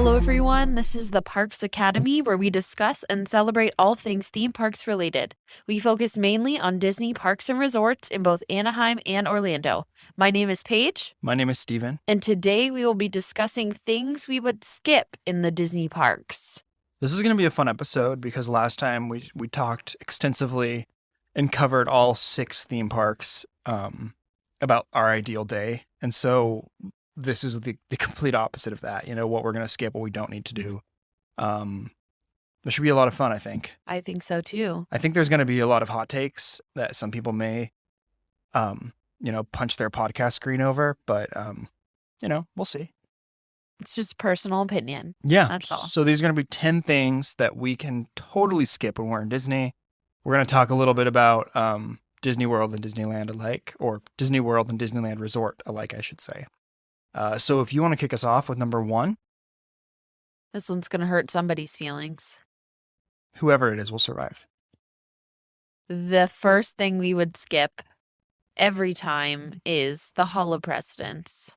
Hello, everyone. This is the Parks Academy, where we discuss and celebrate all things theme parks related. We focus mainly on Disney parks and resorts in both Anaheim and Orlando. My name is Paige. My name is Steven. And today we will be discussing things we would skip in the Disney parks. This is going to be a fun episode because last time we talked extensively and covered all 6 theme parks about our ideal day. And so this is the complete opposite of that, what we're going to skip, what we don't need to do. This should be a lot of fun, I think. I think so, too. I think there's going to be a lot of hot takes that some people may, punch their podcast screen over, but, we'll see. It's just personal opinion. Yeah. That's all. So these are going to be 10 things that we can totally skip when we're in Disney. We're going to talk a little bit about Disney World and Disneyland alike, or Disney World and Disneyland Resort alike, I should say. So if you want to kick us off with number 1. This one's going to hurt somebody's feelings. Whoever it is will survive. The first thing we would skip every time is the Hall of Presidents.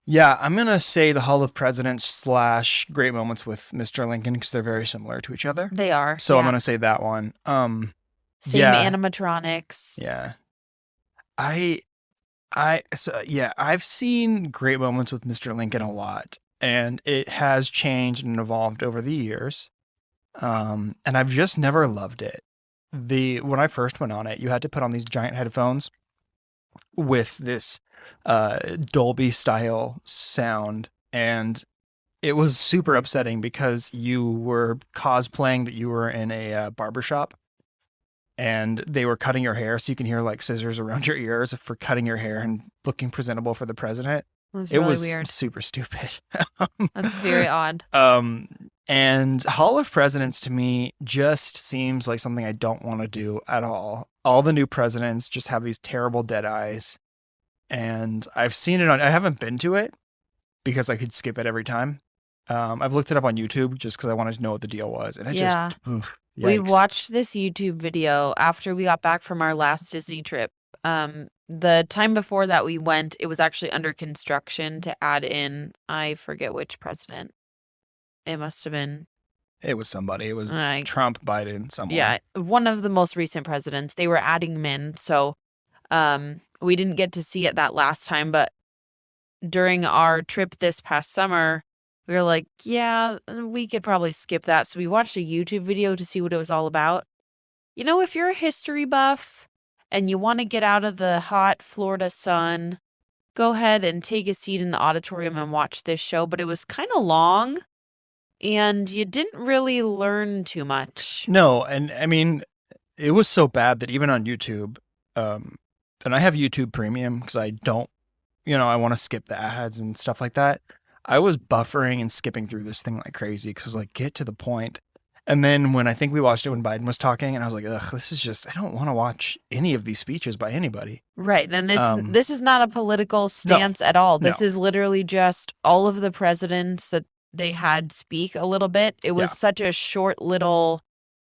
Yeah, I'm going to say the Hall of Presidents / Great Moments with Mr. Lincoln because they're very similar to each other. They are. So I'm going to say that one. Same animatronics. Yeah. I've seen Great Moments with Mr. Lincoln a lot, and it has changed and evolved over the years. And I've just never loved it. When I first went on it, you had to put on these giant headphones with this Dolby style sound, and it was super upsetting because you were cosplaying that you were in a barbershop and they were cutting your hair, so you can hear like scissors around your ears for cutting your hair and looking presentable for the president. It was weird. Super stupid. That's very odd. And Hall of Presidents to me just seems like something I don't want to do at all. All the new presidents just have these terrible dead eyes. And I've seen it I haven't been to it because I could skip it every time. I've looked it up on YouTube just because I wanted to know what the deal was. And We watched this YouTube video after we got back from our last Disney trip. The time before that we went, it was actually under construction to add in, I forget which president. It must have been. It was somebody. It was Trump, Biden, someone. Yeah, one of the most recent presidents. They were adding them in, so we didn't get to see it that last time, but during our trip this past summer, we were like, yeah, we could probably skip that. So we watched a YouTube video to see what it was all about. If you're a history buff and you want to get out of the hot Florida sun, go ahead and take a seat in the auditorium and watch this show. But it was kind of long and you didn't really learn too much. No, and I mean, it was so bad that even on YouTube, and I have YouTube Premium because I don't, I want to skip the ads and stuff like that. I was buffering and skipping through this thing like crazy because I was like, get to the point. And then when I think we watched it when Biden was talking, and I was like, ugh, this is just, I don't want to watch any of these speeches by anybody. Right. And this is not a political stance at all. This is literally just all of the presidents that they had speak a little bit. It was such a short little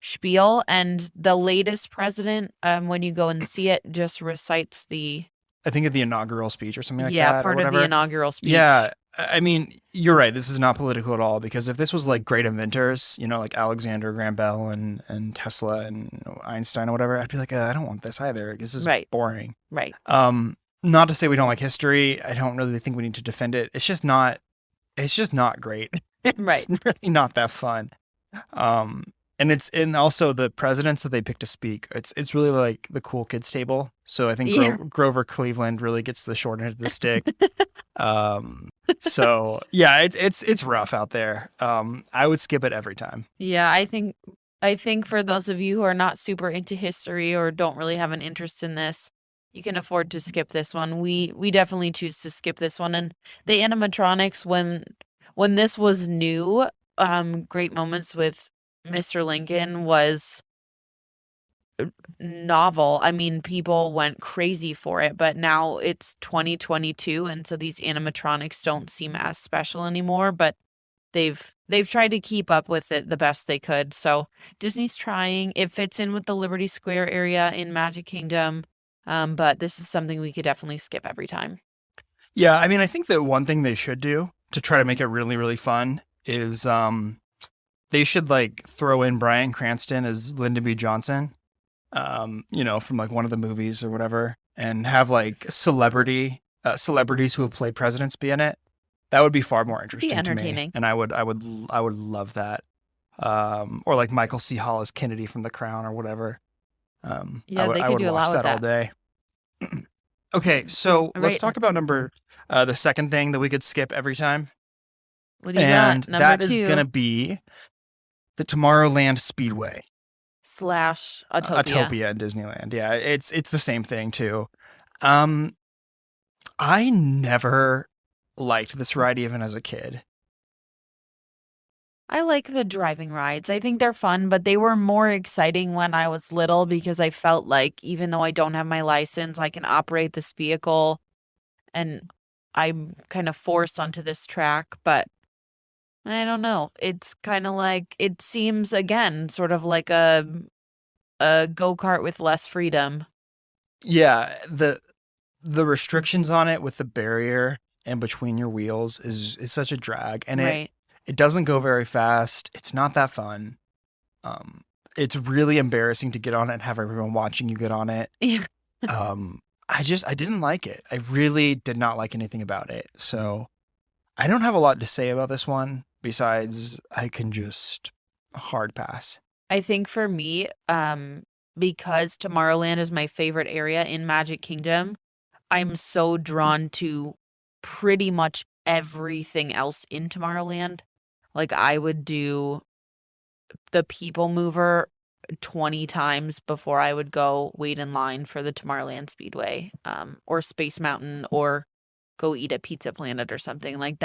spiel, and the latest president, when you go and see it, just recites I think of the inaugural speech or something like that. Yeah, part of the inaugural speech. Yeah, I mean, you're right. This is not political at all, because if this was like great inventors, like Alexander Graham Bell and Tesla and Einstein or whatever, I'd be like, I don't want this either. This is boring. Right. Not to say we don't like history. I don't really think we need to defend it. It's just not great. It's really not that fun. And also the presidents that they pick to speak, it's really like the cool kids table. So I think Grover Cleveland really gets the short end of the stick. So yeah, it's rough out there. I would skip it every time. Yeah, I think for those of you who are not super into history or don't really have an interest in this, you can afford to skip this one. We definitely choose to skip this one. And the animatronics, when this was new, Great Moments with Mr. Lincoln was novel. I mean, people went crazy for it, but now it's 2022, and so these animatronics don't seem as special anymore, but they've tried to keep up with it the best they could. So Disney's trying. It fits in with the Liberty Square area in Magic Kingdom, but this is something we could definitely skip every time. Yeah, I mean, I think that one thing they should do to try to make it really, really fun is they should like throw in Bryan Cranston as Lyndon B. Johnson, from like one of the movies or whatever, and have like celebrities who have played presidents be in it. That would be far more Be interesting to me, entertaining. and I would love that. Or like Michael C. Hall as Kennedy from The Crown or whatever. Yeah, they I could would do a watch lot with that all that. day. Okay, so let's Right. talk about the second thing that we could skip every time, What do you got? and Number that is gonna two be the Tomorrowland Speedway, / Autopia. Autopia in Disneyland. Yeah, it's the same thing too. Um, I never liked this ride even as a kid. I like the driving rides. I think they're fun, but they were more exciting when I was little because I felt like even though I don't have my license, I can operate this vehicle and I'm kind of forced onto this track. But I don't know. It's kind of like it seems again sort of like a go-kart with less freedom. Yeah, the restrictions on it with the barrier in between your wheels is such a drag, and Right. it doesn't go very fast. It's not that fun. Um, it's really embarrassing to get on it and have everyone watching you get on it. Yeah. I didn't like it. I really did not like anything about it. So I don't have a lot to say about this one besides I can just hard pass. I think for me, because Tomorrowland is my favorite area in Magic Kingdom, I'm so drawn to pretty much everything else in Tomorrowland. Like I would do the People Mover 20 times before I would go wait in line for the Tomorrowland Speedway, or Space Mountain, or go eat at Pizza Planet or something. Like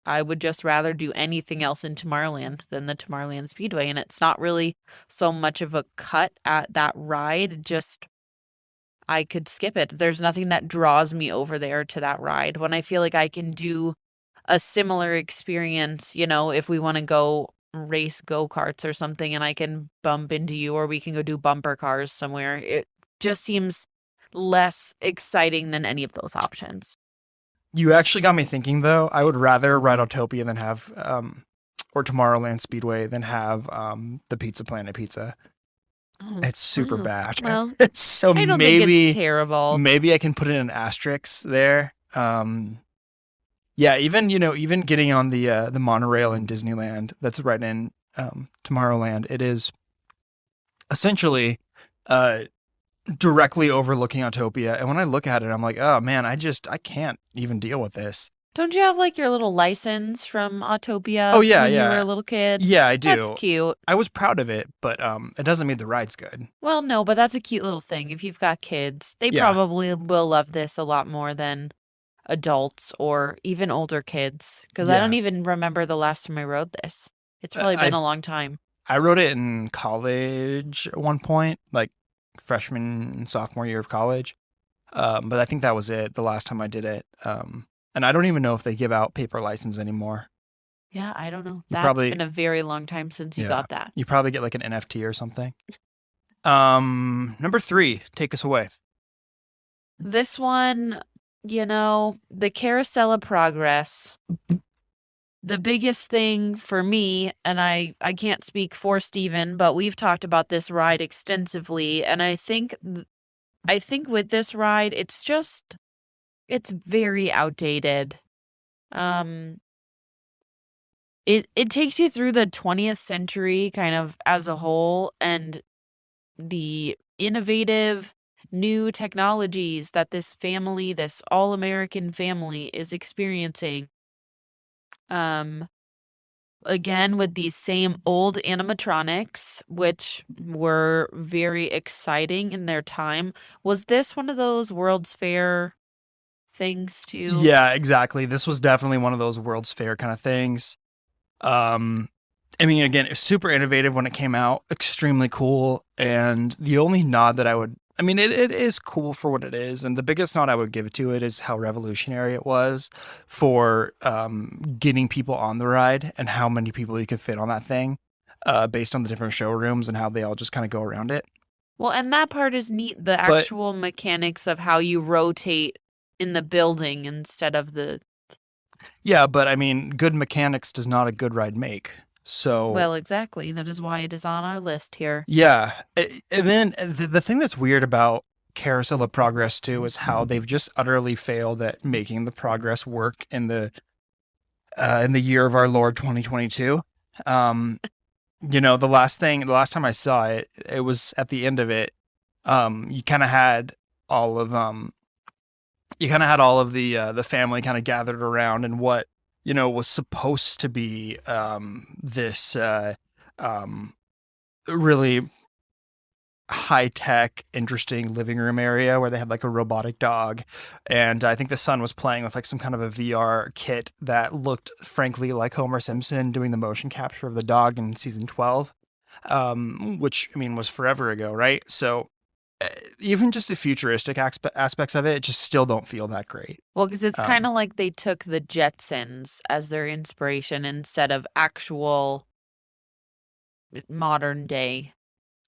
I would just rather do anything else in Tomorrowland than the Tomorrowland Speedway. And it's not really so much of a cut at that ride, just I could skip it. There's nothing that draws me over there to that ride when I feel like I can do a similar experience, if we want to go race go-karts or something and I can bump into you or we can go do bumper cars somewhere. It just seems less exciting than any of those options. You actually got me thinking though. I would rather ride Autopia than have or Tomorrowland Speedway than have the Pizza Planet pizza. Oh, It's super wow. bad. Well, So I don't think it's terrible. maybe I can put in an asterisk there. Yeah, even getting on the monorail in Disneyland that's right in Tomorrowland, it is essentially uh directly overlooking Autopia. And when I look at it, I'm like, oh man, I can't even deal with this. Don't you have like your little license from Oh Autopia yeah, when you were yeah. a little kid? Yeah, I That's do. cute. I was proud of it, but it doesn't mean the ride's good. Well, no, but that's a cute little thing. If you've got kids, they Yeah. probably will love this a lot more than adults or even older kids. Because I don't Yeah. even remember the last time I rode this. It's Uh, probably been I a long time. I rode it in college at one point, like freshman and sophomore year of college. But I think that was it the last time I did it. And I don't even know if they give out paper license anymore. Yeah, I don't know. You That's probably been a very long time since you yeah, got that. you probably get like an NFT or something. Number 3, take us away. This one, the Carousel of Progress. The biggest thing for me, and I can't speak for Steven, but we've talked about this ride extensively, and I think with this ride, it's very outdated. Um, it takes you through the 20th century kind of as a whole and the innovative new technologies that this all-American family is experiencing. Um, Again with these same old animatronics, which were very exciting in their time. Was this one of those World's Fair things too? Yeah, exactly. This was definitely one of those World's Fair kind of things. Um, I mean, again, it's super innovative when it came out, extremely cool. And the only nod that I mean, it is cool for what it is. And the biggest nod I would give to it is how revolutionary it was for getting people on the ride and how many people you could fit on that thing based on the different showrooms and how they all just kind of go around it. Well, and that part is neat, the But actual mechanics of how you rotate in the building instead of the Yeah, but I mean, good mechanics does not a good ride make. So Well, exactly. That is why it is on our list here. yeah, and then the thing that's weird about Carousel of Progress too is how they've just utterly failed at making the progress work in the year of our Lord 2022. Um, the last time I saw it, it was at the end of it. You kind of had all of the family kind of gathered around, and what was supposed to be this um, really high tech, interesting living room area where they had like a robotic dog. And I think the son was playing with like some kind of a VR kit that looked frankly like Homer Simpson doing the motion capture of the dog in season 12, which I mean was forever ago, right? So even just the futuristic aspects of it just still don't feel that great. Well, because it's kind Um, of like they took the Jetsons as their inspiration instead of actual modern day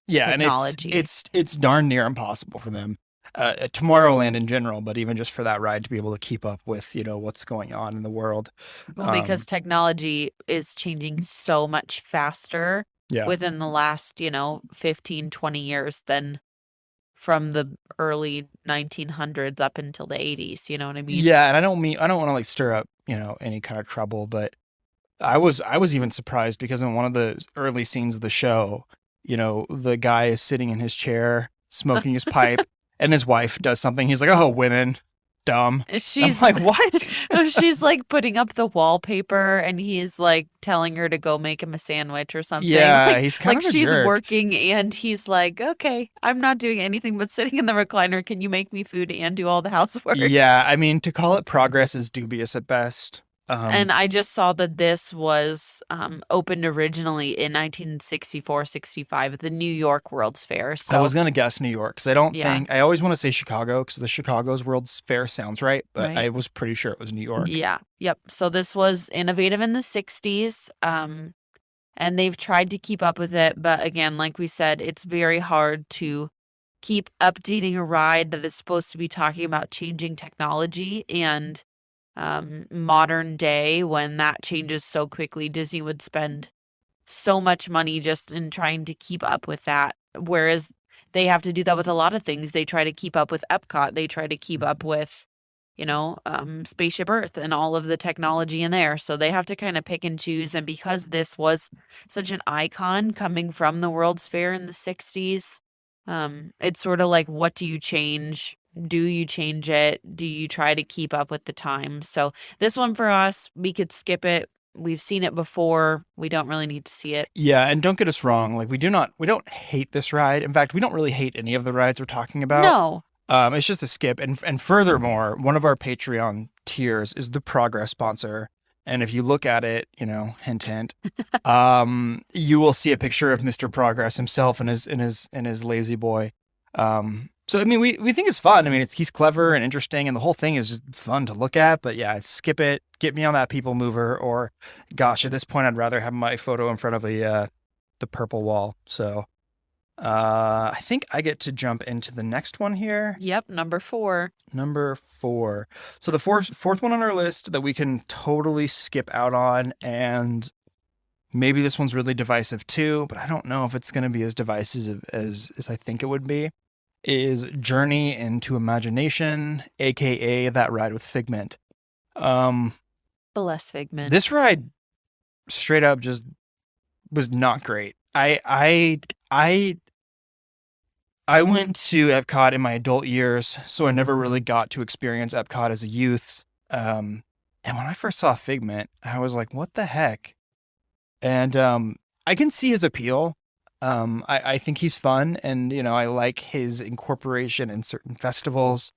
yeah, and it's technology. it's it's darn near impossible for them. At Tomorrowland in general, but even just for that ride to be able to keep up with what's going on in the world. Well, because Um, technology is changing so much faster yeah, within the last, 15, 20 years than from the early 1900s up until the 80s. You know what I mean? yeah, and I don't want to like stir up any kind of trouble, but I was even surprised because in one of the early scenes of the show, the guy is sitting in his chair smoking his pipe, and his wife does something. He's like, "Oh, women, dumb." I'm She's like, "What?" she's like putting up the wallpaper and he's like telling her to go make him a sandwich or something. Yeah, Like he's kind like of a she's jerk. working and he's like, "Okay, I'm not doing anything but sitting in the recliner. Can you make me food and do all the housework?" Yeah, I mean, to call it progress is dubious at best. And I just saw that this was opened originally in 1964, 65 at the New York World's Fair. I So, was gonna guess New York because I don't yeah, think I always want to say Chicago because the Chicago's World's Fair sounds right, but right. I was pretty sure it was New York. Yeah. Yep. So this was innovative in the 60s. And they've tried to keep up with it, but again, like we said, it's very hard to keep updating a ride that is supposed to be talking about changing technology and modern day when that changes so quickly. Disney would spend so much money just in trying to keep up with that. Whereas they have to do that with a lot of things. They try to keep up with Epcot. They try to keep up with, Spaceship Earth and all of the technology in there. So they have to kind of pick and choose. And because this was such an icon coming from the World's Fair in the 60s, it's sort of like, what do you change? Do you change it? Do you try to keep up with the times? So this one for us, we could skip it. We've seen it before. We don't really need to see it. Yeah, and don't get us wrong, like we don't hate this ride. In fact, we don't really hate any of the rides we're talking about. No. It's just a skip, and furthermore, one of our Patreon tiers is the Progress sponsor, and if you look at it, hint hint, you will see a picture of Mr. Progress himself and his lazy boy. So I mean, we think it's fun. I mean, he's clever and interesting, and the whole thing is just fun to look at. But yeah, skip it. Get me on that people mover, or gosh, at this point, I'd rather have my photo in front of the purple wall. So I think I get to jump into the next one here. Yep, number 4. Number 4. So the fourth one on our list that we can totally skip out on, and maybe this one's really divisive too, but I don't know if it's going to be as divisive as I think it would be, is Journey into Imagination, aka that ride with Figment. Um, Bless Figment. this ride straight up just was not great. I went to Epcot in my adult years, so I never really got to experience Epcot as a youth. And when I first saw Figment, I was like, "What the heck?" And I can see his appeal. I think he's fun, and I like his incorporation in certain festivals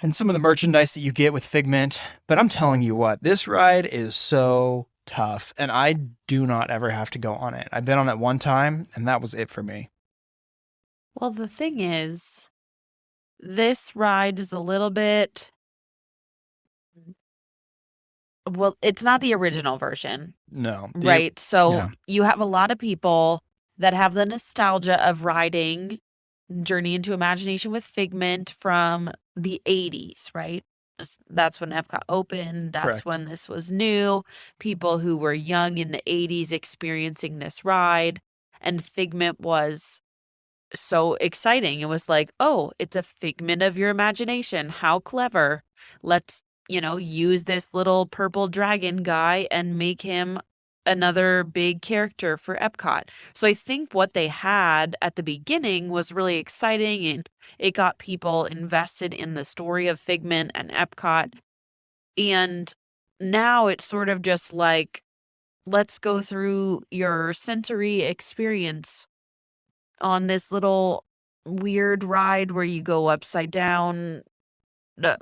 and some of the merchandise that you get with Figment. But I'm telling you what, this ride is so tough, and I do not ever have to go on it. I've been on it one time, and that was it for me. Well, the thing is, this ride is a little bit. Well, it's not the original version, No, right? So yeah. you have a lot of people that have the nostalgia of riding Journey into Imagination with Figment from the 80s, right? That's when Epcot opened. That's Correct. when this was new. People who were young in the 80s experiencing this ride. And Figment was so exciting. It was like, oh, it's a figment of your imagination. How clever. Let's, use this little purple dragon guy and make him another big character for Epcot. So I think what they had at the beginning was really exciting, and it got people invested in the story of Figment and Epcot. And now it's sort of just like, let's go through your sensory experience on this little weird ride where you go upside down,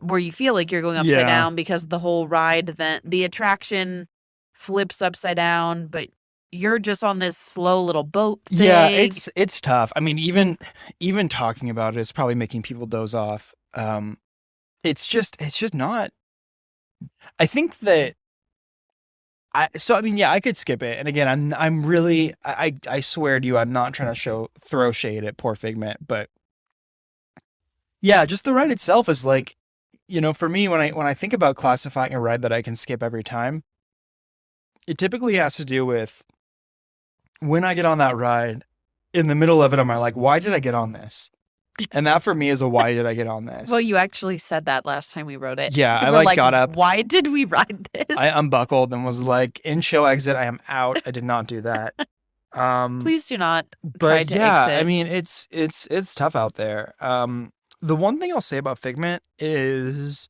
where you feel like you're going upside Yeah. down because the whole ride, then the attraction flips upside down, but you're just on this slow little boat thing. Yeah, it's tough. I mean, even talking about it is probably making people doze off. It's just not. I think that I mean, yeah, I could skip it. And again, I'm really I swear to you, I'm not trying to throw shade at poor Figment, but yeah, just the ride itself is like, for me when I think about classifying a ride that I can skip every time, it typically has to do with when I get on that ride, in the middle of it, am I like, why did I get on this? And that for me is a why did I get on this? Well, you actually said that last time we wrote it. Yeah, You I were got up. Why did we ride this? I unbuckled and was like, in show exit, I am out. I did not do that. Please do not try But to yeah, exit. I mean, it's tough out there. The one thing I'll say about Figment is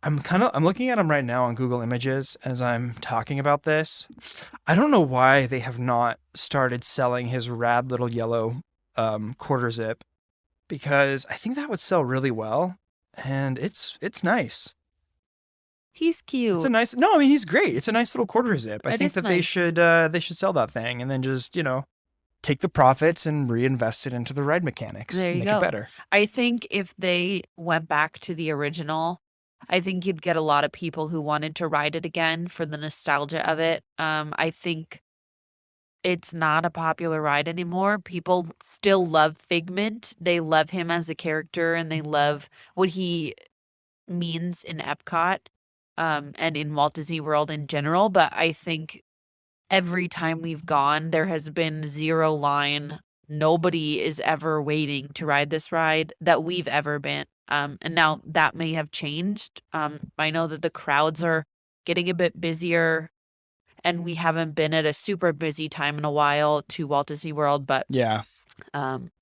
I'm looking at him right now on Google Images as I'm talking about this. I don't know why they have not started selling his rad little yellow quarter zip, because I think that would sell really well, and it's nice. He's cute. It's a nice. No, I mean, he's great. It's a nice little quarter zip. I It think is that nice. they should sell that thing and then just, take the profits and reinvest it into the ride mechanics. There you Make go. it better. I think if they went back to the original, I think you'd get a lot of people who wanted to ride it again for the nostalgia of it. I think it's not a popular ride anymore. People still love Figment. They love him as a character, and they love what he means in Epcot, and in Walt Disney World in general. But I think every time we've gone, there has been zero line. Nobody is ever waiting to ride this ride that we've ever been. And now that may have changed. I know that the crowds are getting a bit busier, and we haven't been at a super busy time in a while to Walt Disney World. But Yeah.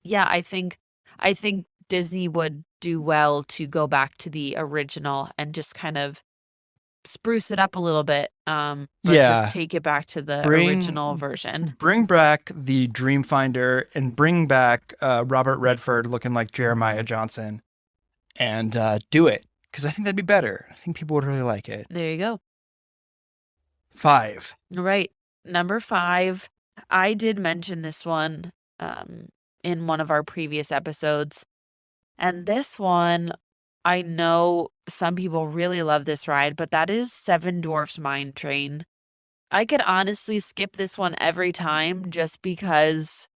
yeah, I think Disney would do well to go back to the original and just kind of spruce it up a little bit. Or Yeah. just take it back to the Bring- original version. Bring back the Dreamfinder and bring back Robert Redford looking like Jeremiah Johnson, and do it, because I think that'd be better. I think people would really like it. There you go. 5. Right. Number 5. I did mention this one in one of our previous episodes. And this one, I know some people really love this ride, but that is Seven Dwarfs Mine Train. I could honestly skip this one every time just because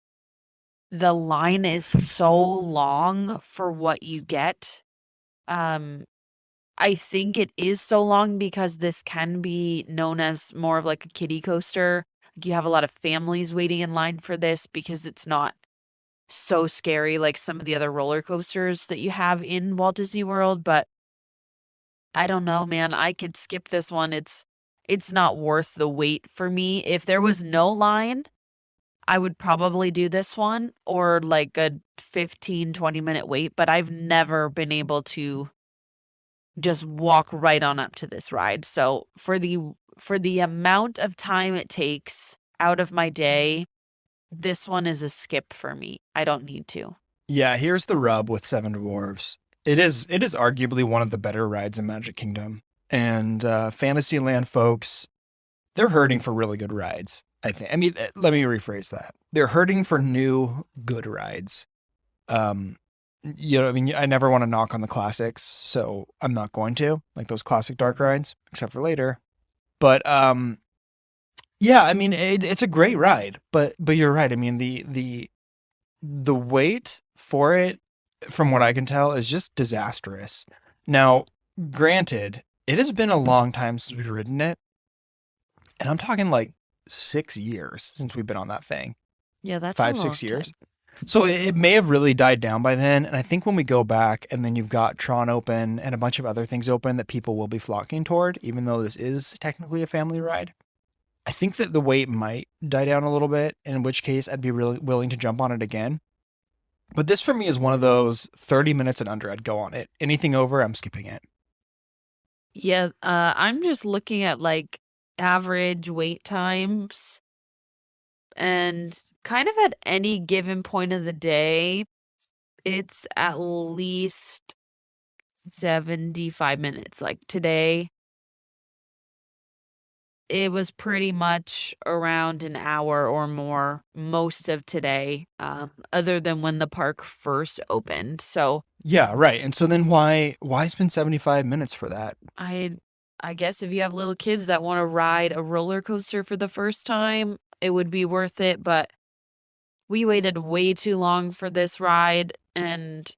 the line is so long for what you get. I think it is so long because this can be known as more of like a kiddie coaster. You have a lot of families waiting in line for this because it's not so scary like some of the other roller coasters that you have in Walt Disney World. But I don't know, man. I could skip this one. It's not worth the wait for me. If there was no line, I would probably do this one, or like a 15-20 minute wait. But I've never been able to just walk right on up to this ride. So for the amount of time it takes out of my day, this one is a skip for me. I don't need to. Yeah, here's the rub with Seven Dwarfs. It is arguably one of the better rides in Magic Kingdom. And Fantasyland folks, they're hurting for really good rides, I think. I mean, let me rephrase that. They're hurting for new good rides. I mean, I never want to knock on the classics, so I'm not going to, like those classic dark rides, except for later. But yeah, I mean, it's a great ride, but you're right. I mean, the wait for it, from what I can tell, is just disastrous. Now, Granted, it has been a long time since we've ridden it, and I'm talking like 6 years since we've been on that thing. Yeah, that's a Five, long 6 years. time. So it may have really died down by then. And I think when we go back and then you've got Tron open and a bunch of other things open that people will be flocking toward, even though this is technically a family ride, I think that the wait might die down a little bit, in which case I'd be really willing to jump on it again. But this for me is one of those 30 minutes and under, I'd go on it. Anything over, I'm skipping it. Yeah, I'm just looking at like average wait times and kind of at any given point of the day, it's at least 75 minutes. Like today, it was pretty much around an hour or more most of today, other than when the park first opened. So Yeah, right. And so then why spend 75 minutes for that? I guess if you have little kids that want to ride a roller coaster for the first time, it would be worth it. But we waited way too long for this ride, and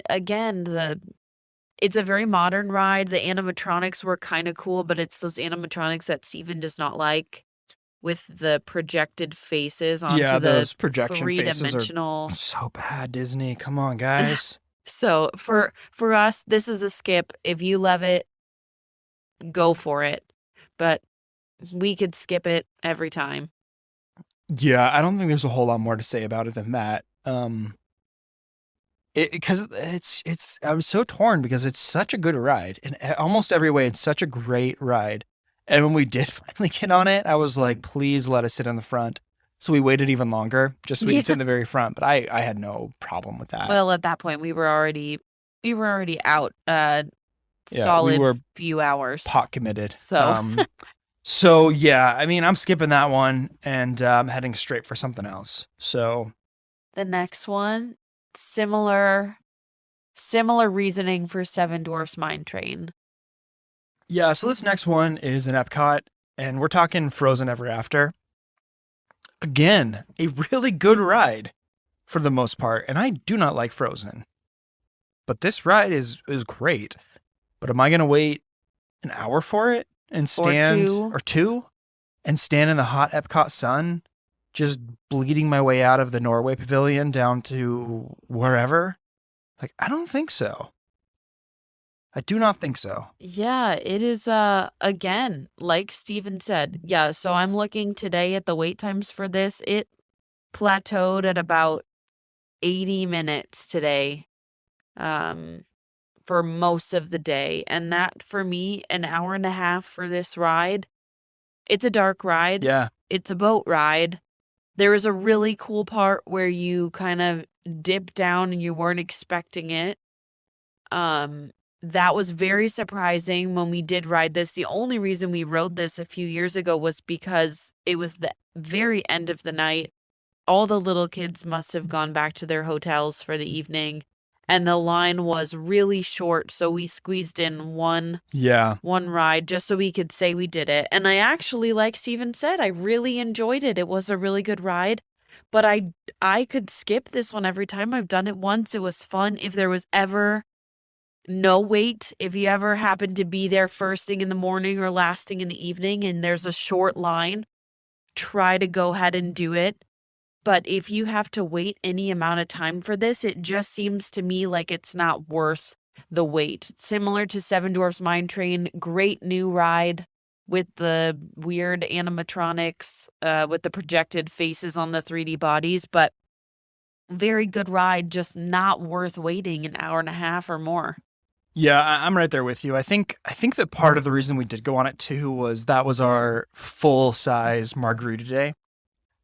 again, it's a very modern ride. The animatronics were kind of cool, but it's those animatronics that Steven does not like with the projected faces Yeah, onto the those projection faces are three-dimensional. so bad, Disney. Come on, guys. So for us, this is a skip. If you love it, go for it. But we could skip it every time. Yeah, I don't think there's a whole lot more to say about it than that. Because it's I was so torn because it's such a good ride in almost every way. It's such a great ride, and when we did finally get on it, I was like, please let us sit in the front. So we waited even longer just so we could sit Yeah. in the very front. But I had no problem with that. Well, at that point, we were already out Yeah, we solid were few hours. pot committed. So So yeah, I mean, I'm skipping that one and I'm heading straight for something else. So the next one, similar reasoning for Seven Dwarfs Mine Train. yeah, so this next one is in Epcot, and we're talking Frozen Ever After. Again, a really good ride for the most part, and I do not like Frozen. But this ride is great. But am I gonna wait an hour for it and stand two. or two and stand in the hot Epcot sun, just bleeding my way out of the Norway Pavilion down to wherever? Like, I don't think so. I do not think so. Yeah, it is again, like Steven said. Yeah, so I'm looking today at the wait times for this. It plateaued at about 80 minutes today. For most of the day. And that for me, an hour and a half for this ride. It's a dark ride. Yeah. It's a boat ride. There is a really cool part where you kind of dip down and you weren't expecting it. That was very surprising when we did ride this. The only reason we rode this a few years ago was because it was the very end of the night. All the little kids must have gone back to their hotels for the evening, and the line was really short, so we squeezed in one ride just so we could say we did it. And I actually, like Steven said, I really enjoyed it. It was a really good ride, but I could skip this one every time. I've done it once. It was fun. If there was ever no wait, if you ever happen to be there first thing in the morning or last thing in the evening and there's a short line, try to go ahead and do it. But if you have to wait any amount of time for this, it just seems to me like it's not worth the wait. Similar to Seven Dwarfs Mine Train, great new ride with the weird animatronics, with the projected faces on the 3D bodies, but very good ride, just not worth waiting an hour and a half or more. Yeah, I'm right there with you. I think that part of the reason we did go on it too was that was our full size margarita day.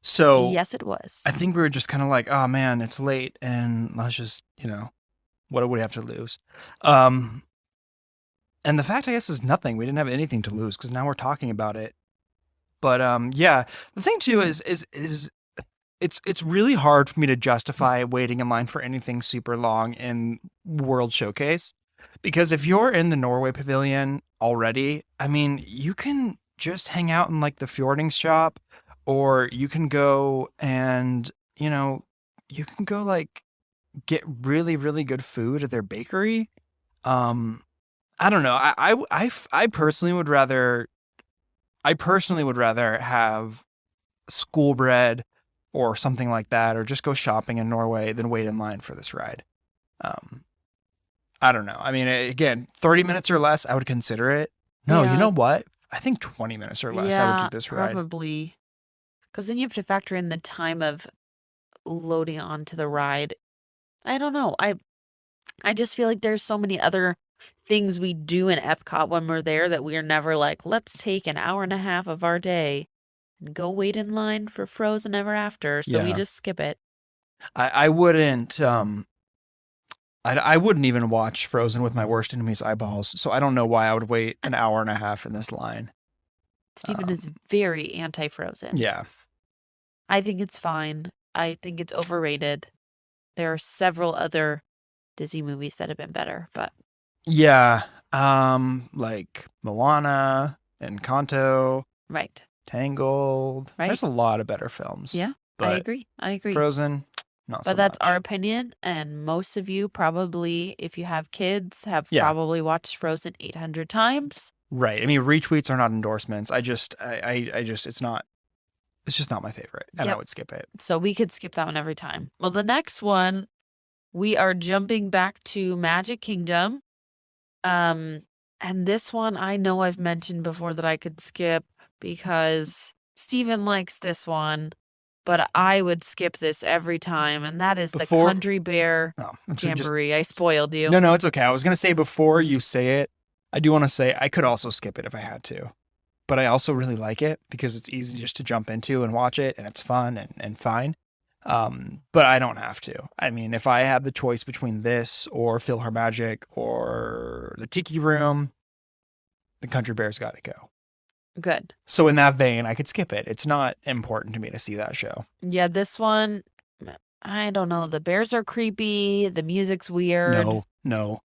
So Yes, it was. I think we were just kind of like, oh man, it's late, and let's just, what do we have to lose? And the fact, I guess, is nothing. We didn't have anything to lose because now we're talking about it. But yeah, the thing too is it's really hard for me to justify waiting in line for anything super long in World Showcase, because if you're in the Norway Pavilion already, I mean, you can just hang out in like the fjording shop, or you can go and you can go like get really, really good food at their bakery. Um, I don't know. I personally would rather. I personally would rather have school bread or something like that, or just go shopping in Norway than wait in line for this ride. Um, I don't know. I mean, again, 30 minutes or less, I would consider it. No, you Yeah, know what? I think 20 minutes or less, I would do yeah, this ride. probably. Because then you have to factor in the time of loading onto the ride. I don't know. I just feel like there's so many other things we do in Epcot when we're there that we are never like, let's take an hour and a half of our day and go wait in line for Frozen Ever After. So we Yeah. just skip it. I wouldn't. I wouldn't even watch Frozen with my worst enemy's eyeballs. So I don't know why I would wait an hour and a half in this line. Steven is very anti-Frozen. Yeah. I think it's fine. I think it's overrated. There are several other Disney movies that have been better, but Yeah. Like Moana, Encanto, right. Tangled. Right? There's a lot of better films. Yeah, I But agree. I agree. Frozen, not so But that's our much. opinion, and most of you probably, if you have kids, have Yeah. probably watched Frozen 800 times. Right. I mean, retweets are not endorsements. I just, it's just not my favorite. And I Yep. would skip it. So we could skip that one every time. Well, the next one, we are jumping back to Magic Kingdom. And this one I know I've mentioned before that I could skip because Steven likes this one, but I would skip this every time, and that is the Before- Country Bear No, so just, Jamboree. I spoiled you. no, it's okay. I was going to say before you say it, I do want to say I could also skip it if I had to. But I also really like it because it's easy just to jump into and watch it and it's fun and fine. But I don't have to. I mean, if I had the choice between this or PhilharMagic or the Tiki Room, the Country Bear's got to go. Good. So in that vein, I could skip it. It's not important to me to see that show. Yeah, this one, I don't know. The bears are creepy. The music's weird. No.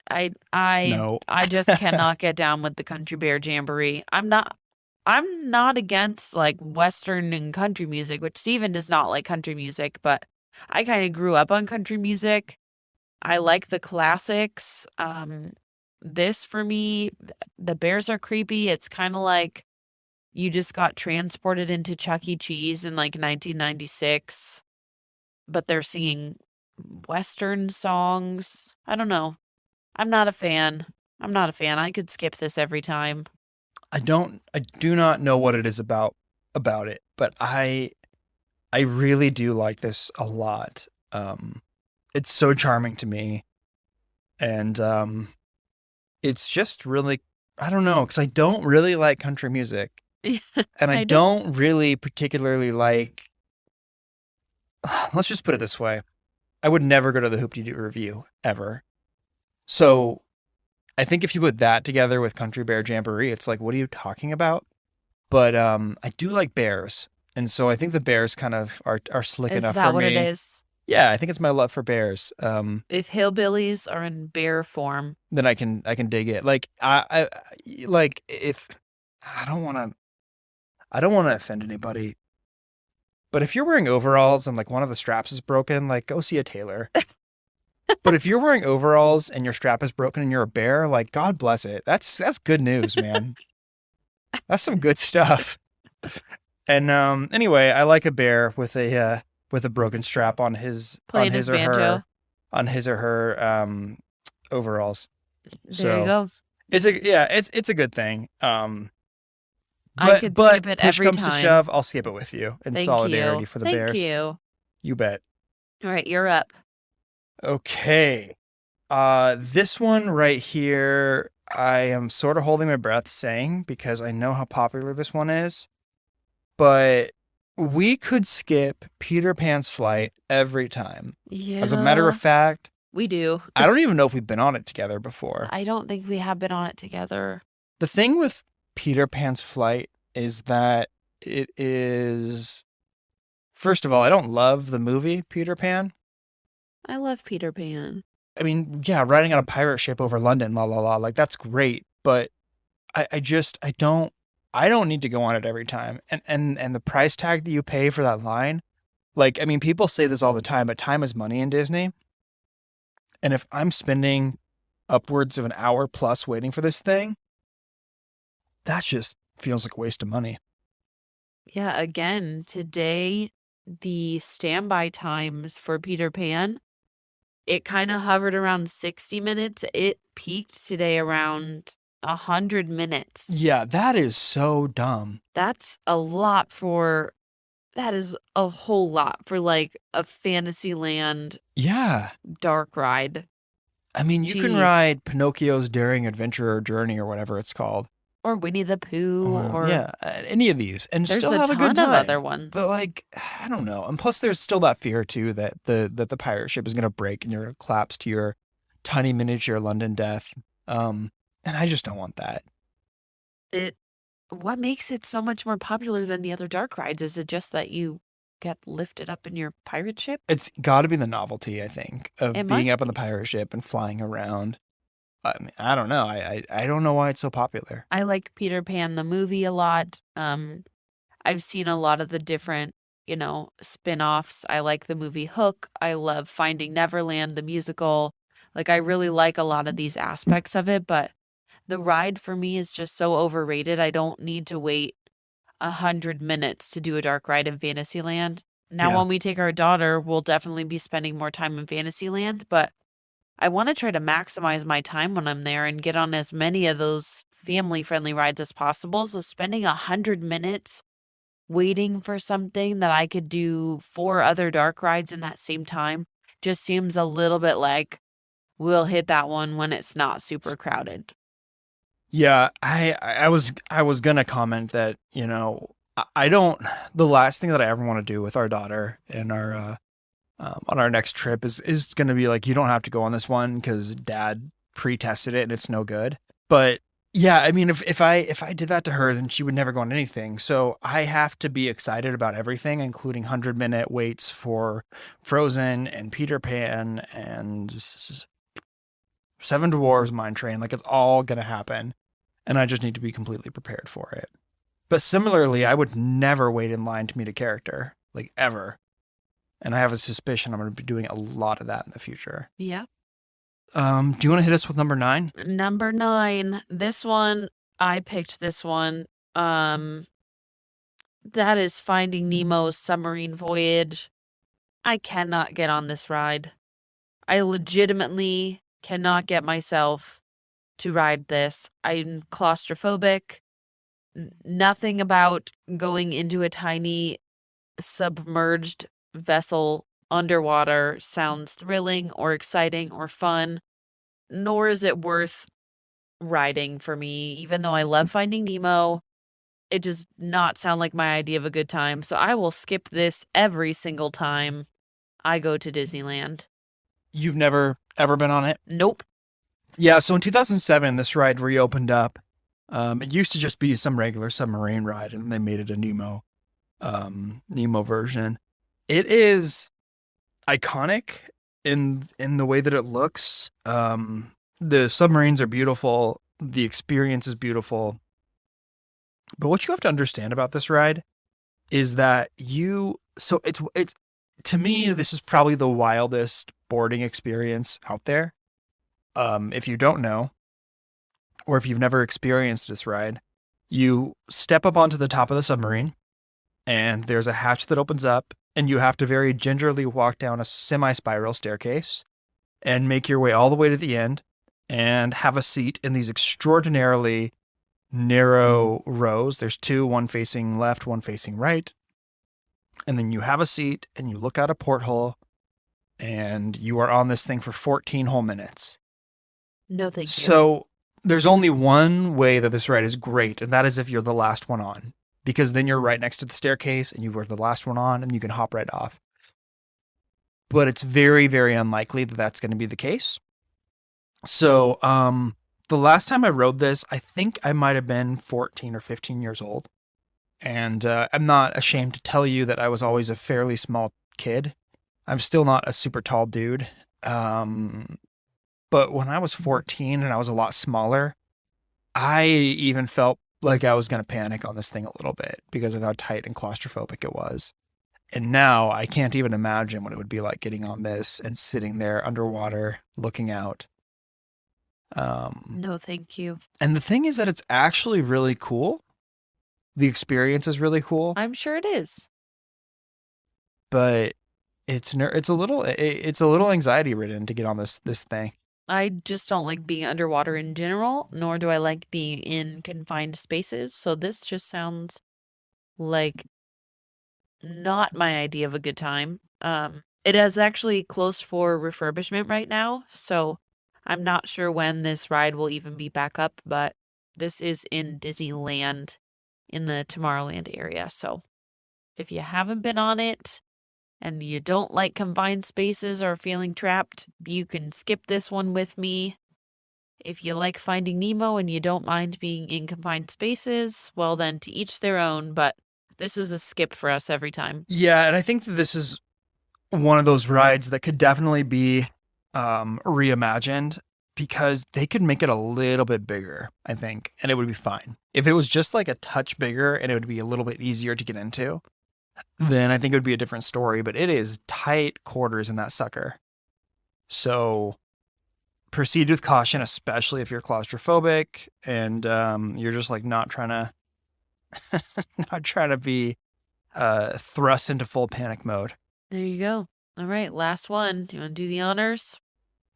I No. just cannot get down with the Country Bear Jamboree. I'm not against like Western and country music, which Steven does not like country music, but I kind of grew up on country music. I like the classics. This for me, the bears are creepy. It's kind of like you just got transported into Chuck E. Cheese in like 1996, but they're singing Western songs. I don't know. I'm not a fan. I could skip this every time. I do not know what it is about it, but I really do like this a lot. It's so charming to me. And it's just really, I don't know, because I don't really like country music. And I don't really particularly like, let's just put it this way. I would never go to the Hoop-Dee-Doo Review, ever. So I think if you put that together with Country Bear Jamboree, it's like, what are you talking about? But I do like bears. And so I think the bears kind of are slick Is enough that for what me. it is? Yeah, I think it's my love for bears. If hillbillies are in bear form, Then I can dig it. Like I like if I don't want to offend anybody, but if you're wearing overalls and like one of the straps is broken, like go see a tailor. But if you're wearing overalls and your strap is broken and you're a bear, like God bless it. That's good news, man. That's some good stuff. And anyway, I like a bear with a broken strap on his playing his banjo. On his or her overalls. There you go. It's a good thing. I could skip it push every comes time. to shove, I'll skip it with you in Thank solidarity you. for the Thank Bears. you. You bet. All right, you're up. Okay. This one right here, I am sort of holding my breath saying because I know how popular this one is, but we could skip Peter Pan's Flight every time. Yeah. As a matter of fact, we do. I don't even know if we've been on it together before. I don't think we have been on it together. The thing with Peter Pan's Flight is that it is, first of all, I don't love the movie Peter Pan. I love Peter Pan. I mean, yeah, riding on a pirate ship over London, la la la, like that's great, but I don't need to go on it every time. And the price tag that you pay for that line, like, I mean, people say this all the time, but time is money in Disney. And if I'm spending upwards of an hour plus waiting for this thing, that just feels like a waste of money. Yeah, again, today, the standby times for Peter Pan, it kind of hovered around 60 minutes. It peaked today around 100 minutes. Yeah, that is so dumb. That's a lot for, that is a whole lot for like a Fantasyland Yeah. dark ride. I mean, you can Jeez. ride Pinocchio's Daring Adventure or Journey or whatever it's called. Or Winnie the Pooh, or Yeah, any of these, and there's still a have a good ton of other time. But ones. like, I don't know. And plus, there's still that fear too that the pirate ship is gonna break and you're gonna collapse to your tiny miniature London death. And I just don't want that. It What makes it so much more popular than the other dark rides? Is it just that you get lifted up in your pirate ship? It's got to be the novelty, I think, It of being must up on the be. pirate ship and flying around. I mean, I don't know. I don't know why it's so popular. I like Peter Pan the movie a lot. I've seen a lot of the different, spin-offs. I like the movie Hook. I love Finding Neverland, the musical. Like, I really like a lot of these aspects of it, but the ride for me is just so overrated. I don't need to wait 100 minutes to do a dark ride in Fantasyland. Now, Yeah. when we take our daughter, we'll definitely be spending more time in Fantasyland, but I want to try to maximize my time when I'm there and get on as many of those family-friendly rides as possible. So spending 100 minutes waiting for something that I could do 4 other dark rides in that same time just seems a little bit like we'll hit that one when it's not super crowded. Yeah, I was gonna comment that, I don't, the last thing that I ever want to do with our daughter and our on our next trip is gonna be like, you don't have to go on this one because dad pre-tested it and it's no good. But yeah, I mean, if I did that to her, then she would never go on anything. So I have to be excited about everything, including 100-minute waits for Frozen and Peter Pan and Seven Dwarfs Mine Train. Like, it's all gonna happen, and I just need to be completely prepared for it. But similarly, I would never wait in line to meet a character, like, ever. And I have a suspicion I'm going to be doing a lot of that in the future. Yeah. Do you want to hit us with number 9? Number 9. This one, I picked this one. That is Finding Nemo's Submarine Voyage. I cannot get on this ride. I legitimately cannot get myself to ride this. I'm claustrophobic. Nothing about going into a tiny submerged vessel underwater sounds thrilling or exciting or fun, nor is it worth riding for me. Even though I love Finding Nemo, it does not sound like my idea of a good time. So I will skip this every single time I go to Disneyland. You've never ever been on it? Nope. Yeah, so in 2007, this ride reopened up. It used to just be some regular submarine ride, and they made it a Nemo version. It is iconic in the way that it looks. The submarines are beautiful. The experience is beautiful. But what you have to understand about this ride is that it's to me, this is probably the wildest boarding experience out there. If you don't know, or if you've never experienced this ride, you step up onto the top of the submarine, and there's a hatch that opens up, and you have to very gingerly walk down a semi-spiral staircase and make your way all the way to the end and have a seat in these extraordinarily narrow rows. There's two, one facing left, one facing right. And then you have a seat and you look out a porthole and you are on this thing for 14 whole minutes. No, thank you. So there's only one way that this ride is great, and that is if you're the last one on, because then you're right next to the staircase and you were the last one on and you can hop right off. But it's very, very unlikely that that's going to be the case. So the last time I rode this, I think I might have been 14 or 15 years old. And I'm not ashamed to tell you that I was always a fairly small kid. I'm still not a super tall dude. But when I was 14 and I was a lot smaller, I even felt like I was going to panic on this thing a little bit because of how tight and claustrophobic it was. And now I can't even imagine what it would be like getting on this and sitting there underwater looking out. No, thank you. And the thing is that it's actually really cool. The experience is really cool, I'm sure it is. but it's a little anxiety ridden to get on this thing. I just don't like being underwater in general, nor do I like being in confined spaces. So this just sounds like not my idea of a good time. It is actually close for refurbishment right now, so I'm not sure when this ride will even be back up, but this is in Disneyland in the Tomorrowland area. So if you haven't been on it and you don't like confined spaces or feeling trapped, you can skip this one with me. If you like Finding Nemo and you don't mind being in confined spaces, well, then to each their own, but this is a skip for us every time. Yeah, and I think that this is one of those rides that could definitely be reimagined because they could make it a little bit bigger, I think, and it would be fine. If it was just like a touch bigger and it would be a little bit easier to get into, then I think it would be a different story. But it is tight quarters in that sucker. So proceed with caution, especially if you're claustrophobic and you're just like not trying to not trying to be thrust into full panic mode. There you go. All right, last one. Do you want to do the honors?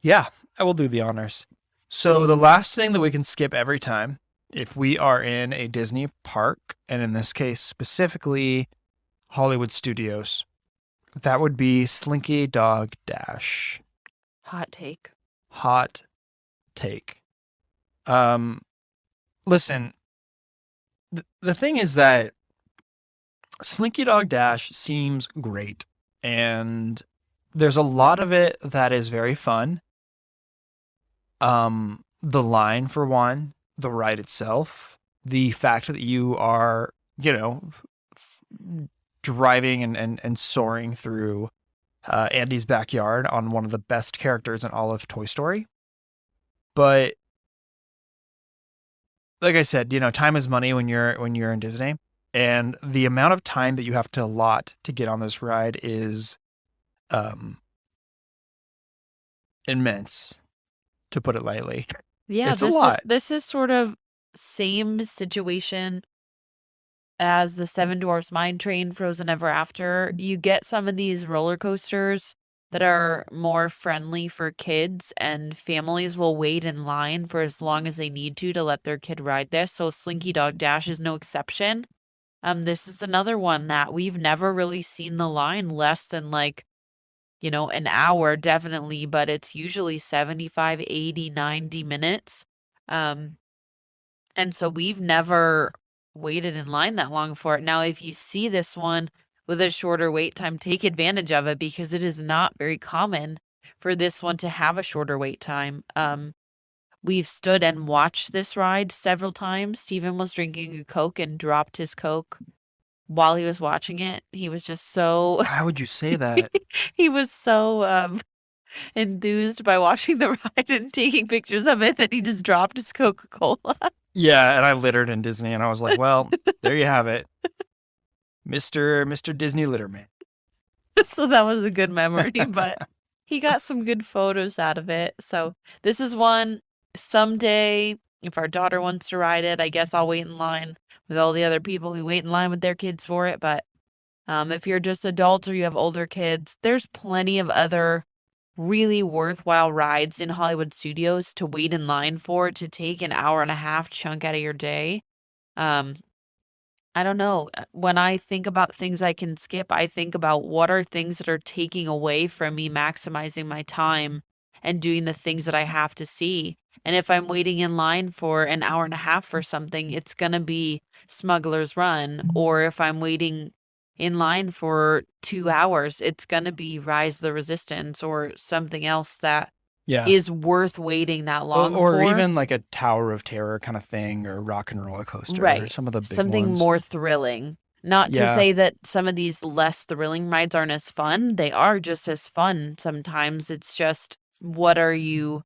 Yeah, I will do the honors. So the last thing that we can skip every time, if we are in a Disney park, and in this case specifically Hollywood Studios, that would be Slinky Dog Dash. Hot take. Hot take. Listen, the thing is that Slinky Dog Dash seems great, and there's a lot of it that is very fun. The line, for one, the ride itself, the fact that you are, driving and soaring through Andy's backyard on one of the best characters in all of Toy Story. But like I said, time is money when you're in Disney, and the amount of time that you have to allot to get on this ride is immense, to put it lightly. Yeah, It's a lot. This is sort of same situation as the Seven Dwarfs Mine Train, Frozen Ever After. You get some of these roller coasters that are more friendly for kids, and families will wait in line for as long as they need to let their kid ride this. So Slinky Dog Dash is no exception. This is another one that we've never really seen the line less than an hour, definitely, but it's usually 75, 80, 90 minutes. And so we've never waited in line that long for it. Now, if you see this one with a shorter wait time, take advantage of it because it is not very common for this one to have a shorter wait time. We've stood and watched this ride several times. Steven was drinking a Coke and dropped his Coke while he was watching it. He was just so How would you say that? he was so enthused by watching the ride and taking pictures of it that he just dropped his Coca-Cola. Yeah, and I littered in Disney, and I was like, well, there you have it. Mr. Disney Litterman. So that was a good memory, but he got some good photos out of it. So this is one someday, if our daughter wants to ride it, I guess I'll wait in line with all the other people who wait in line with their kids for it. But if you're just adults or you have older kids, there's plenty of other really worthwhile rides in Hollywood Studios to wait in line for, to take an hour and a half chunk out of your day. I don't know. When I think about things I can skip, I think about what are things that are taking away from me maximizing my time and doing the things that I have to see. And if I'm waiting in line for an hour and a half for something, it's going to be Smuggler's Run. Or if I'm waiting in line for 2 hours, it's going to be Rise of the Resistance or something else that is worth waiting that long or for. even like a Tower of Terror kind of thing, or Rock and Roller Coaster, right? Or some of the big something ones. more thrilling. Not to say that some of these less thrilling rides aren't as fun. They are just as fun sometimes. It's just what are you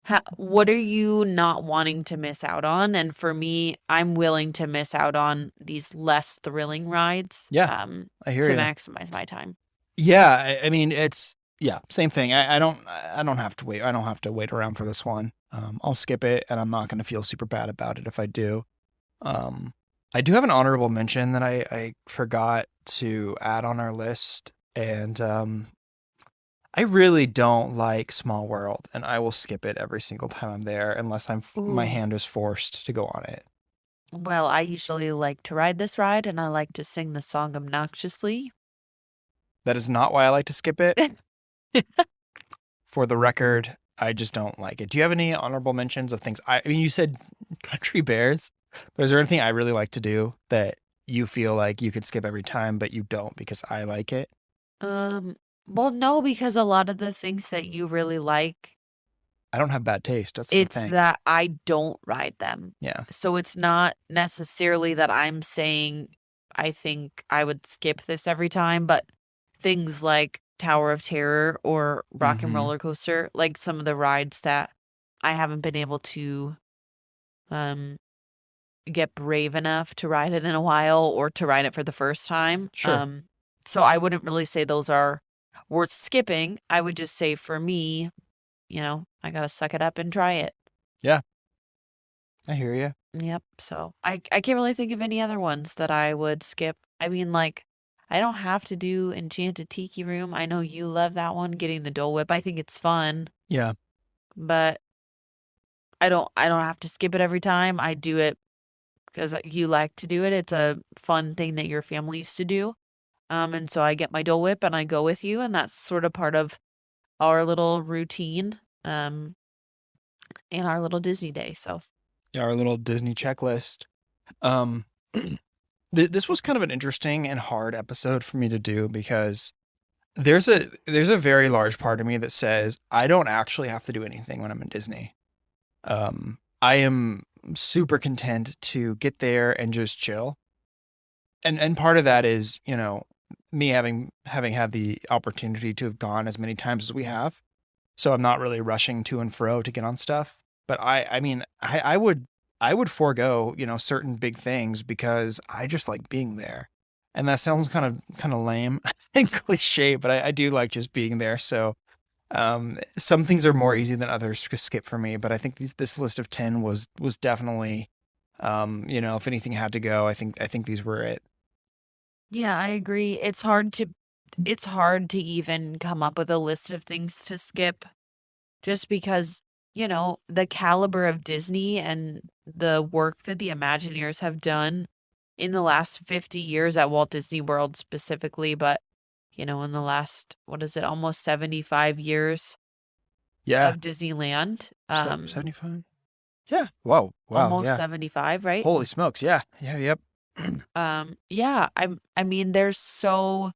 not wanting to miss out on? And for me, I'm willing to miss out on these less thrilling rides. Yeah, I hear to you. maximize my time. Yeah, I mean, it's Yeah, same thing. I don't have to wait. I don't have to wait around for this one. I'll skip it, and I'm not going to feel super bad about it if I do. Um, I do have an honorable mention that I forgot to add on our list, and I really don't like Small World, and I will skip it every single time I'm there unless my Ooh. hand is forced to go on it. Well, I usually like to ride this ride and I like to sing the song obnoxiously. That is not why I like to skip it. For the record, I just don't like it. Do you have any honorable mentions of things? I mean, you said Country Bears, but is there anything I really like to do that you feel like you could skip every time, but you don't because I like it? Um, well, no, because a lot of the things that you really like, I don't have bad taste. That's the it's thing. that I don't ride them. Yeah. So it's not necessarily that I'm saying I think I would skip this every time, but things like Tower of Terror or Rock and Mm-hmm. Roller Coaster, like some of the rides that I haven't been able to um get brave enough to ride it in a while or to ride it for the first time. Sure. So I wouldn't really say those are worth skipping. I would just say for me, I gotta suck it up and try it. Yeah, I hear you. Yep. So I can't really think of any other ones that I would skip. I mean, like, I don't have to do Enchanted Tiki Room. I know you love that one, getting the Dole Whip. I think it's fun, Yeah. but I don't have to skip it every time. I do it because you like to do it. It's a fun thing that your family used to do. And so I get my Dole Whip and I go with you, and that's sort of part of our little routine, and our little Disney day. So Yeah, our little Disney checklist. Um, this was kind of an interesting and hard episode for me to do because there's a very large part of me that says I don't actually have to do anything when I'm in Disney. I am super content to get there and just chill. And part of that is, me having had the opportunity to have gone as many times as we have. So I'm not really rushing to and fro to get on stuff. But I mean, I would forego, certain big things because I just like being there. And that sounds kind of lame and cliche, but I do like just being there. So some things are more easy than others to skip for me, but I think this list of 10 was definitely, if anything had to go, I think these were it. yeah, I agree. It's hard to even come up with a list of things to skip just because, the caliber of Disney and the work that the Imagineers have done in the last 50 years at Walt Disney World specifically, but in the last, what is it, almost 75 years Yeah. of Disneyland. 75. Yeah. Whoa. Wow. Almost Yeah. 75, right? Holy smokes. Yeah. Yeah. Yep. Yeah, I mean there's so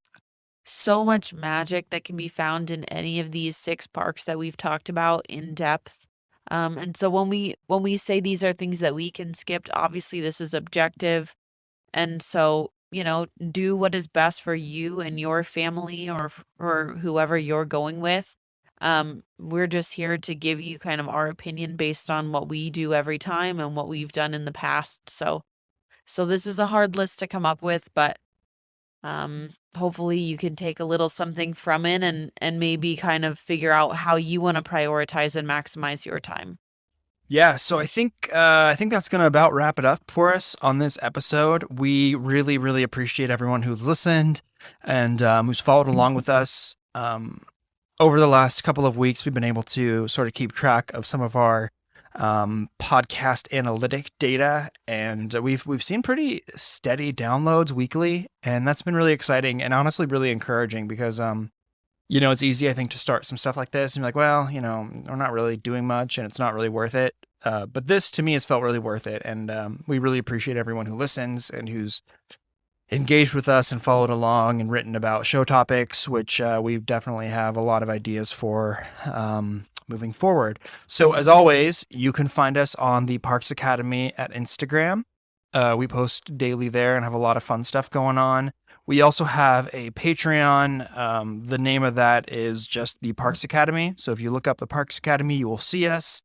much magic that can be found in any of these six parks that we've talked about in depth. And so when we say these are things that we can skip, obviously this is objective. And so, do what is best for you and your family or whoever you're going with. We're just here to give you kind of our opinion based on what we do every time and what we've done in the past. So this is a hard list to come up with, but hopefully you can take a little something from it and maybe kind of figure out how you want to prioritize and maximize your time. Yeah, so I think that's gonna about wrap it up for us on this episode. We really, really appreciate everyone who's listened and who's followed along with us. Over the last couple of weeks, we've been able to sort of keep track of some of our podcast analytic data, and we've seen pretty steady downloads weekly, and that's been really exciting and honestly really encouraging because it's easy, I think, to start some stuff like this and be like, well, we're not really doing much and it's not really worth it. But this to me has felt really worth it. And we really appreciate everyone who listens and who's engaged with us and followed along and written about show topics, which we definitely have a lot of ideas for moving forward. So as always, you can find us on the Parks Academy at Instagram. We post daily there and have a lot of fun stuff going on. We also have a Patreon. The name of that is just the Parks Academy. So if you look up the Parks Academy, you will see us.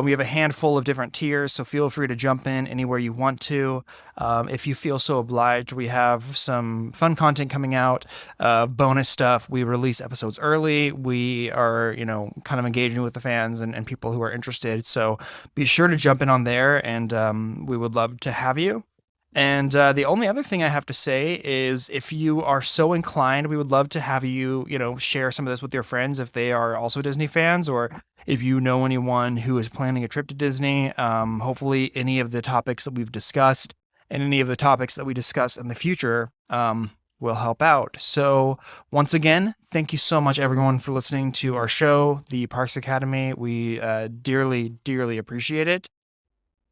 We have a handful of different tiers, so feel free to jump in anywhere you want to. If you feel so obliged, we have some fun content coming out, bonus stuff. We release episodes early. We are, kind of engaging with the fans and people who are interested. So be sure to jump in on there, and we would love to have you. And the only other thing I have to say is if you are so inclined, we would love to have you, share some of this with your friends if they are also Disney fans, or if you know anyone who is planning a trip to Disney. Hopefully, any of the topics that we've discussed and any of the topics that we discuss in the future will help out. So, once again, thank you so much, everyone, for listening to our show, the Parks Academy. We dearly, dearly appreciate it.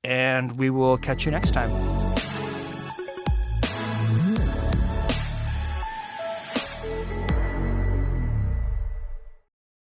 And we will catch you next time.